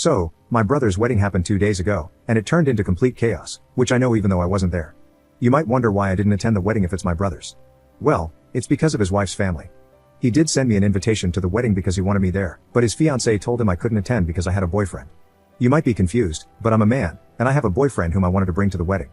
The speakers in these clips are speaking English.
So, my brother's wedding happened 2 days ago, and it turned into complete chaos, which I know even though I wasn't there. You might wonder why I didn't attend the wedding if it's my brother's. Well, it's because of his wife's family. He did send me an invitation to the wedding because he wanted me there, but his fiancée told him I couldn't attend because I had a boyfriend. You might be confused, but I'm a man, and I have a boyfriend whom I wanted to bring to the wedding.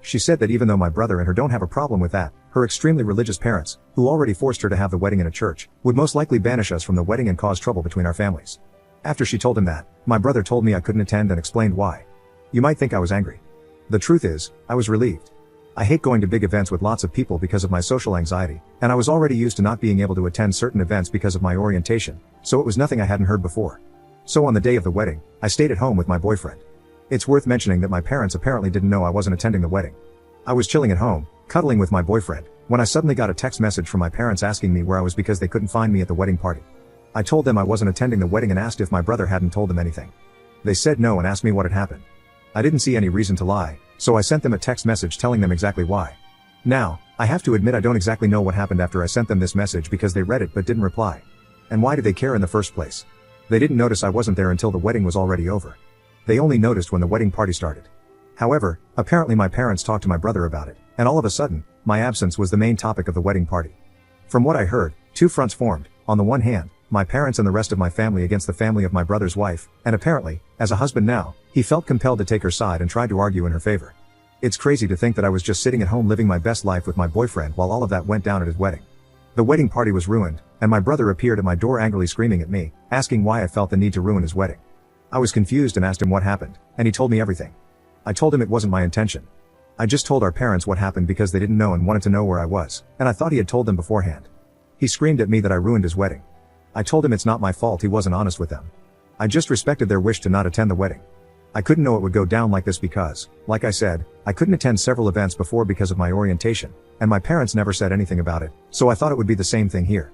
She said that even though my brother and her don't have a problem with that, her extremely religious parents, who already forced her to have the wedding in a church, would most likely banish us from the wedding and cause trouble between our families. After she told him that, my brother told me I couldn't attend and explained why. You might think I was angry. The truth is, I was relieved. I hate going to big events with lots of people because of my social anxiety, and I was already used to not being able to attend certain events because of my orientation, so it was nothing I hadn't heard before. So on the day of the wedding, I stayed at home with my boyfriend. It's worth mentioning that my parents apparently didn't know I wasn't attending the wedding. I was chilling at home, cuddling with my boyfriend, when I suddenly got a text message from my parents asking me where I was because they couldn't find me at the wedding party. I told them I wasn't attending the wedding and asked if my brother hadn't told them anything. They said no and asked me what had happened. I didn't see any reason to lie, so I sent them a text message telling them exactly why. Now, I have to admit I don't exactly know what happened after I sent them this message because they read it but didn't reply. And why did they care in the first place? They didn't notice I wasn't there until the wedding was already over. They only noticed when the wedding party started. However, apparently my parents talked to my brother about it, and all of a sudden, my absence was the main topic of the wedding party. From what I heard, two fronts formed. On the one hand, my parents and the rest of my family against the family of my brother's wife, and apparently, as a husband now, he felt compelled to take her side and tried to argue in her favor. It's crazy to think that I was just sitting at home living my best life with my boyfriend while all of that went down at his wedding. The wedding party was ruined, and my brother appeared at my door angrily screaming at me, asking why I felt the need to ruin his wedding. I was confused and asked him what happened, and he told me everything. I told him it wasn't my intention. I just told our parents what happened because they didn't know and wanted to know where I was, and I thought he had told them beforehand. He screamed at me that I ruined his wedding. I told him it's not my fault he wasn't honest with them. I just respected their wish to not attend the wedding. I couldn't know it would go down like this because, like I said, I couldn't attend several events before because of my orientation, and my parents never said anything about it, so I thought it would be the same thing here.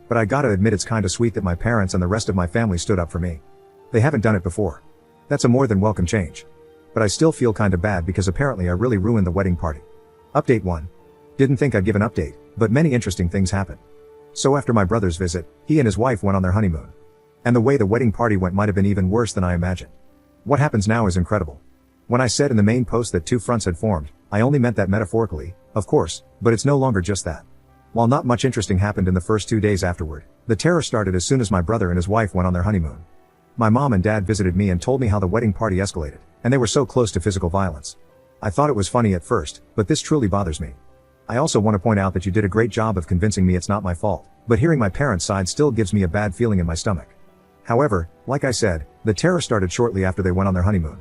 But I gotta admit it's kinda sweet that my parents and the rest of my family stood up for me. They haven't done it before. That's a more than welcome change. But I still feel kinda bad because apparently I really ruined the wedding party. Update 1. Didn't think I'd give an update, but many interesting things happened. So after my brother's visit, he and his wife went on their honeymoon. And the way the wedding party went might have been even worse than I imagined. What happens now is incredible. When I said in the main post that two fronts had formed, I only meant that metaphorically, of course, but it's no longer just that. While not much interesting happened in the first 2 days afterward, the terror started as soon as my brother and his wife went on their honeymoon. My mom and dad visited me and told me how the wedding party escalated, and they were so close to physical violence. I thought it was funny at first, but this truly bothers me. I also want to point out that you did a great job of convincing me it's not my fault, but hearing my parents' side still gives me a bad feeling in my stomach. However, like I said, the terror started shortly after they went on their honeymoon.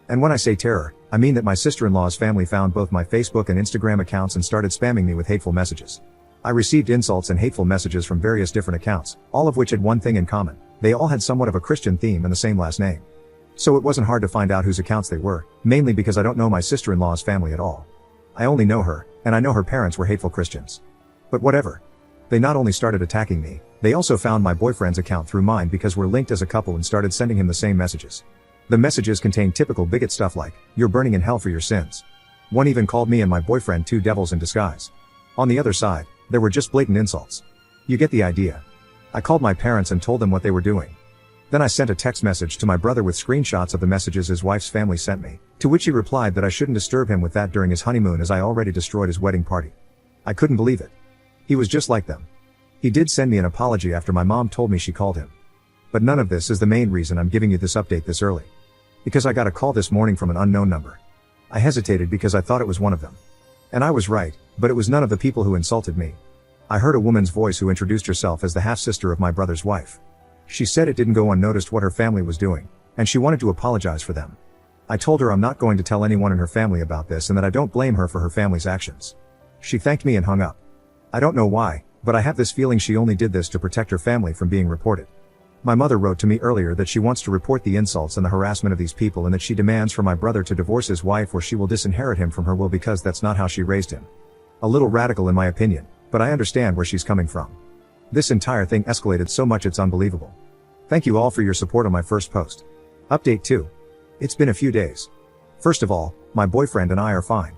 And when I say terror, I mean that my sister-in-law's family found both my Facebook and Instagram accounts and started spamming me with hateful messages. I received insults and hateful messages from various different accounts, all of which had one thing in common. They all had somewhat of a Christian theme and the same last name. So it wasn't hard to find out whose accounts they were, mainly because I don't know my sister-in-law's family at all. I only know her, and I know her parents were hateful Christians. But whatever. They not only started attacking me, they also found my boyfriend's account through mine because we're linked as a couple and started sending him the same messages. The messages contained typical bigot stuff like, "You're burning in hell for your sins." One even called me and my boyfriend two devils in disguise. On the other side, there were just blatant insults. You get the idea. I called my parents and told them what they were doing. Then I sent a text message to my brother with screenshots of the messages his wife's family sent me, to which he replied that I shouldn't disturb him with that during his honeymoon as I already destroyed his wedding party. I couldn't believe it. He was just like them. He did send me an apology after my mom told me she called him. But none of this is the main reason I'm giving you this update this early. Because I got a call this morning from an unknown number. I hesitated because I thought it was one of them. And I was right, but it was none of the people who insulted me. I heard a woman's voice who introduced herself as the half-sister of my brother's wife. She said it didn't go unnoticed what her family was doing, and she wanted to apologize for them. I told her I'm not going to tell anyone in her family about this and that I don't blame her for her family's actions. She thanked me and hung up. I don't know why, but I have this feeling she only did this to protect her family from being reported. My mother wrote to me earlier that she wants to report the insults and the harassment of these people and that she demands for my brother to divorce his wife or she will disinherit him from her will because that's not how she raised him. A little radical in my opinion, but I understand where she's coming from. This entire thing escalated so much it's unbelievable. Thank you all for your support on my first post. Update 2. It's been a few days. First of all, my boyfriend and I are fine.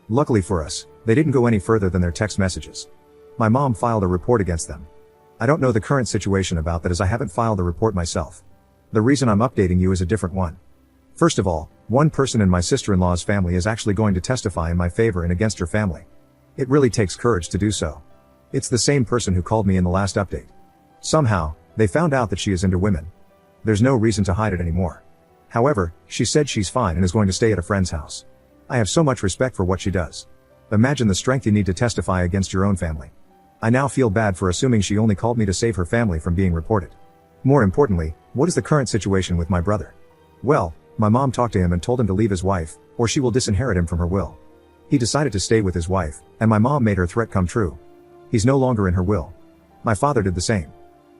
Luckily for us, they didn't go any further than their text messages. My mom filed a report against them. I don't know the current situation about that as I haven't filed a report myself. The reason I'm updating you is a different one. First of all, one person in my sister-in-law's family is actually going to testify in my favor and against her family. It really takes courage to do so. It's the same person who called me in the last update. Somehow, they found out that she is into women. There's no reason to hide it anymore. However, she said she's fine and is going to stay at a friend's house. I have so much respect for what she does. Imagine the strength you need to testify against your own family. I now feel bad for assuming she only called me to save her family from being reported. More importantly, what is the current situation with my brother? Well, my mom talked to him and told him to leave his wife, or she will disinherit him from her will. He decided to stay with his wife, and my mom made her threat come true. He's no longer in her will. My father did the same.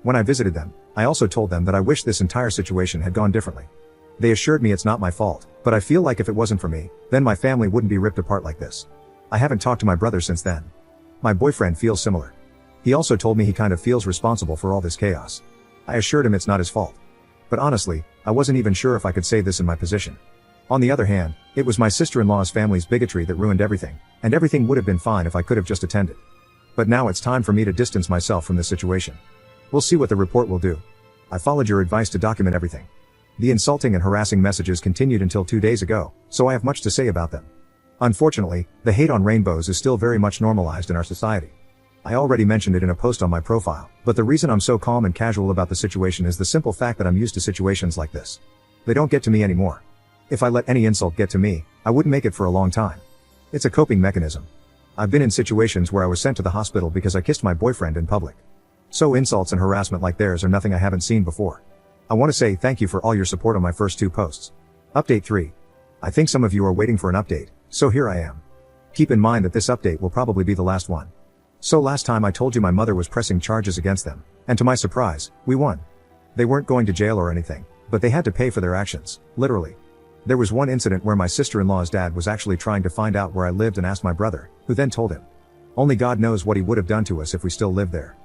When I visited them, I also told them that I wish this entire situation had gone differently. They assured me it's not my fault, but I feel like if it wasn't for me, then my family wouldn't be ripped apart like this. I haven't talked to my brother since then. My boyfriend feels similar. He also told me he kind of feels responsible for all this chaos. I assured him it's not his fault. But honestly, I wasn't even sure if I could say this in my position. On the other hand, it was my sister-in-law's family's bigotry that ruined everything, and everything would have been fine if I could have just attended. But now it's time for me to distance myself from this situation. We'll see what the report will do. I followed your advice to document everything. The insulting and harassing messages continued until 2 days ago, so I have much to say about them. Unfortunately, the hate on rainbows is still very much normalized in our society. I already mentioned it in a post on my profile, but the reason I'm so calm and casual about the situation is the simple fact that I'm used to situations like this. They don't get to me anymore. If I let any insult get to me, I wouldn't make it for a long time. It's a coping mechanism. I've been in situations where I was sent to the hospital because I kissed my boyfriend in public. So insults and harassment like theirs are nothing I haven't seen before. I want to say thank you for all your support on my first 2 posts. Update 3. I think some of you are waiting for an update, so here I am. Keep in mind that this update will probably be the last one. So last time I told you my mother was pressing charges against them, and to my surprise, we won. They weren't going to jail or anything, but they had to pay for their actions, literally. There was one incident where my sister-in-law's dad was actually trying to find out where I lived and asked my brother, who then told him. Only God knows what he would have done to us if we still lived there.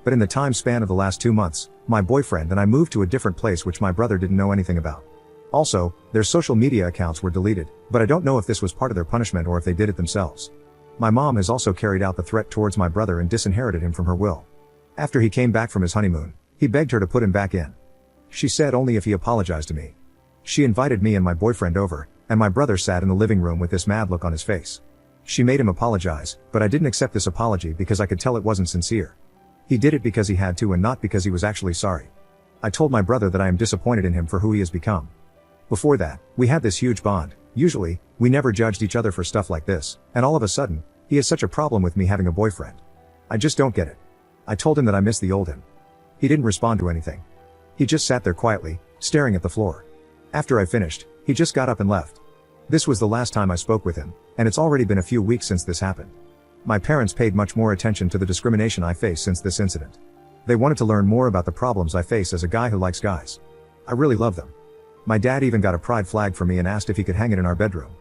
But in the time span of the last 2 months, my boyfriend and I moved to a different place which my brother didn't know anything about. Also, their social media accounts were deleted, but I don't know if this was part of their punishment or if they did it themselves. My mom has also carried out the threat towards my brother and disinherited him from her will. After he came back from his honeymoon, he begged her to put him back in. She said only if he apologized to me. She invited me and my boyfriend over, and my brother sat in the living room with this mad look on his face. She made him apologize, but I didn't accept this apology because I could tell it wasn't sincere. He did it because he had to and not because he was actually sorry. I told my brother that I am disappointed in him for who he has become. Before that, we had this huge bond. Usually, we never judged each other for stuff like this, and all of a sudden, he has such a problem with me having a boyfriend. I just don't get it. I told him that I miss the old him. He didn't respond to anything. He just sat there quietly, staring at the floor. After I finished, he just got up and left. This was the last time I spoke with him, and it's already been a few weeks since this happened. My parents paid much more attention to the discrimination I face since this incident. They wanted to learn more about the problems I face as a guy who likes guys. I really love them. My dad even got a pride flag for me and asked if he could hang it in our bedroom.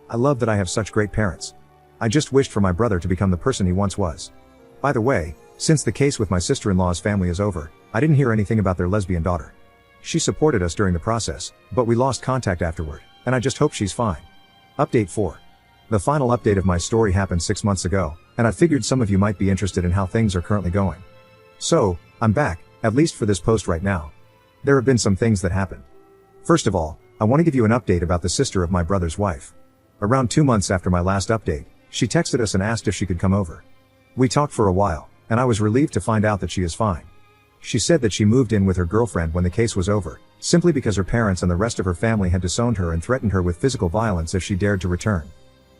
I love that I have such great parents. I just wished for my brother to become the person he once was. By the way, since the case with my sister-in-law's family is over, I didn't hear anything about their lesbian daughter. She supported us during the process, but we lost contact afterward, and I just hope she's fine. Update 4. The final update of my story happened 6 months ago, and I figured some of you might be interested in how things are currently going. So, I'm back, at least for this post right now. There have been some things that happened. First of all, I want to give you an update about the sister of my brother's wife. Around 2 months after my last update, she texted us and asked if she could come over. We talked for a while, and I was relieved to find out that she is fine. She said that she moved in with her girlfriend when the case was over, simply because her parents and the rest of her family had disowned her and threatened her with physical violence if she dared to return.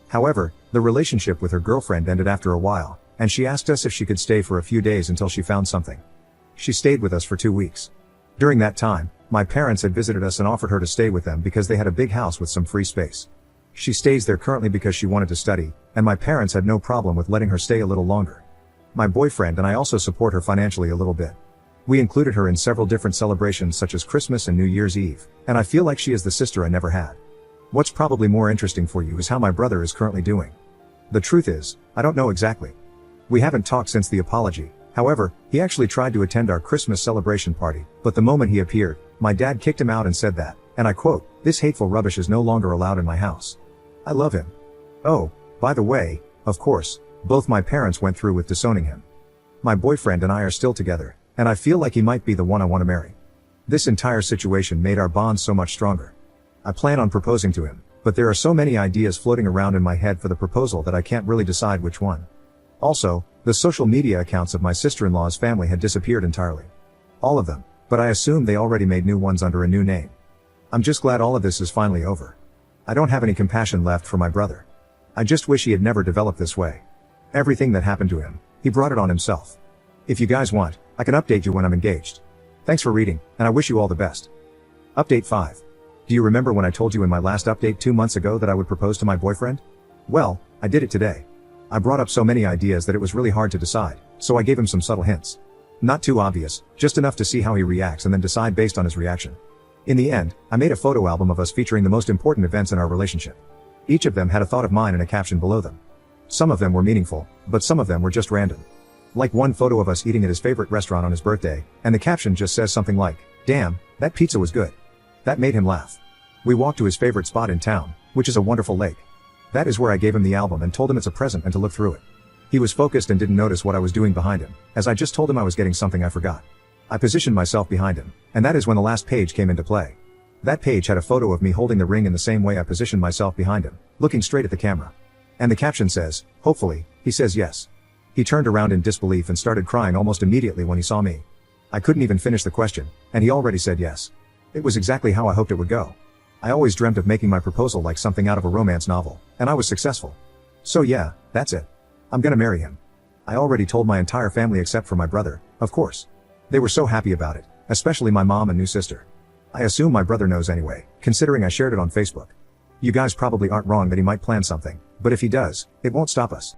However, the relationship with her girlfriend ended after a while, and she asked us if she could stay for a few days until she found something. She stayed with us for 2 weeks. During that time, my parents had visited us and offered her to stay with them because they had a big house with some free space. She stays there currently because she wanted to study, and my parents had no problem with letting her stay a little longer. My boyfriend and I also support her financially a little bit. We included her in several different celebrations such as Christmas and New Year's Eve, and I feel like she is the sister I never had. What's probably more interesting for you is how my brother is currently doing. The truth is, I don't know exactly. We haven't talked since the apology. However, he actually tried to attend our Christmas celebration party, but the moment he appeared, my dad kicked him out and said that, and I quote, "This hateful rubbish is no longer allowed in my house." I love him. Oh, by the way, of course, both my parents went through with disowning him. My boyfriend and I are still together, and I feel like he might be the one I want to marry. This entire situation made our bond so much stronger. I plan on proposing to him, but there are so many ideas floating around in my head for the proposal that I can't really decide which one. Also, the social media accounts of my sister-in-law's family had disappeared entirely. All of them, but I assume they already made new ones under a new name. I'm just glad all of this is finally over. I don't have any compassion left for my brother. I just wish he had never developed this way. Everything that happened to him, he brought it on himself. If you guys want, I can update you when I'm engaged. Thanks for reading, and I wish you all the best. Update 5. Do you remember when I told you in my last update 2 months ago that I would propose to my boyfriend? Well, I did it today. I brought up so many ideas that it was really hard to decide, so I gave him some subtle hints. Not too obvious, just enough to see how he reacts and then decide based on his reaction. In the end, I made a photo album of us featuring the most important events in our relationship. Each of them had a thought of mine and a caption below them. Some of them were meaningful, but some of them were just random. Like one photo of us eating at his favorite restaurant on his birthday, and the caption just says something like, "Damn, that pizza was good." That made him laugh. We walked to his favorite spot in town, which is a wonderful lake. That is where I gave him the album and told him it's a present and to look through it. He was focused and didn't notice what I was doing behind him, as I just told him I was getting something I forgot. I positioned myself behind him, and that is when the last page came into play. That page had a photo of me holding the ring in the same way I positioned myself behind him, looking straight at the camera. And the caption says, "Hopefully, he says yes." He turned around in disbelief and started crying almost immediately when he saw me. I couldn't even finish the question, and he already said yes. It was exactly how I hoped it would go. I always dreamt of making my proposal like something out of a romance novel, and I was successful. So yeah, that's it. I'm gonna marry him. I already told my entire family except for my brother, of course. They were so happy about it, especially my mom and new sister. I assume my brother knows anyway, considering I shared it on Facebook. You guys probably aren't wrong that he might plan something, but if he does, it won't stop us.